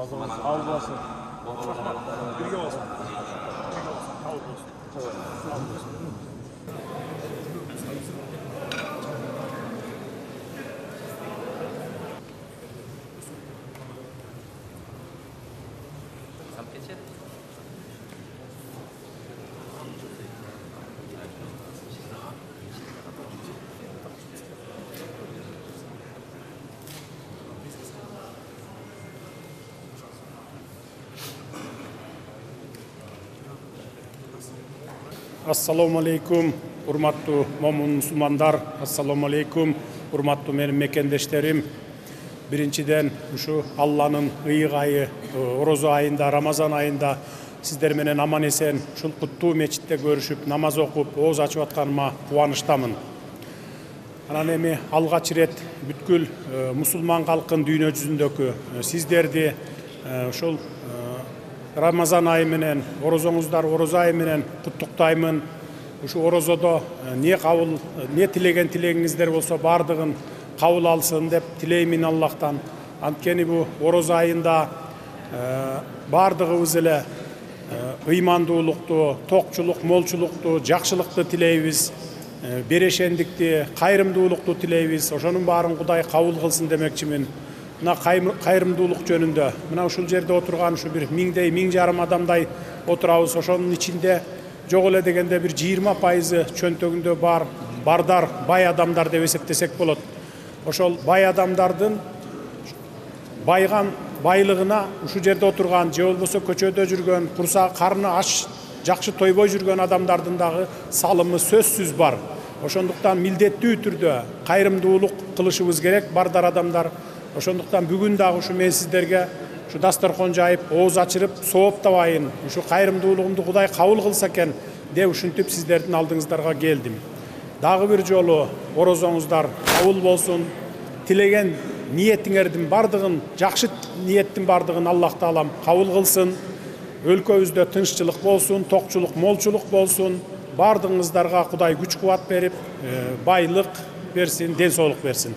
Razı olsun. Sağ olasın. Birge olsun. Sağ olasın. Sağ olasın. Assalamu alaikum, urmattуу момун мусулмандар. Assalamu alaikum, urmattуу менин мекендештерим. Биринчиден ушу Алланын ыйык айы, орозо айында, Рамазан айында сиздер менен аман эсен ушул куттуу мечитте көрүшүп, намаз окуп, ооз ачып атканыма кубанычтамын. Анан эми алгач ирет бүткүл мусулман калкын дүйнө жүзүндөгү сиздерди ушул Рамазан айы менен, орозоңуздар орозо айы менен куттуктаймын. Ушу орозодо не тилеген тилегиңиздер болсо бардыгын кабыл алсын деп тилеймин Аллахтан. Анткени бу орозо айында бардыгыбыз эле ыймандуулукту, токчулук, молчулукту, жакшылыкты тилейбиз, берешендикти, кайрымдуулукту тилейбиз. Ошонун баарын Кудай кабыл кылсын демекчимин. Мына кайрымдуулук жөнүндө мына ушул жерде отурган ушу бир миңдей, миң жарым адамдай отурабыз. Ошонун ичинде жок эле дегенде бир 20% чөнтөгүндө бардар, бай адамдар деп эсептесек болот. Ошол бай адамдардын байган байлыгына ушу жерде отурган же болбосо көчөдө жүргөн, курсак карны аш жакшы тойбой жүргөн адамдардын дагы салымы сөзсүз бар. Ошондуктан милдеттүү түрдө кайрымдуулук кылышыбыз керек, бардар адамдар. Ошондуктан бүгүн дагы ушу мен сиздерге ушу дасторкон жайып, ооз ачырып, сооптабайын, ушу кайрымдуулугумду Кудай кабыл кылса экен деп ушинтип сиздердин алдыңыздарга келдим. Дагы бир жолу орозоңуздар кабыл болсун, тилеген ниетиңердин бардыгын, жакшы ниеттин бардыгын Аллах Таалам кабыл кылсын. Өлкөбүздө тынччылык болсун, токчулук, молчулук болсун. Бардыгыңыздарга Кудай күч кубат берип, байлык берсин, ден соолук берсин.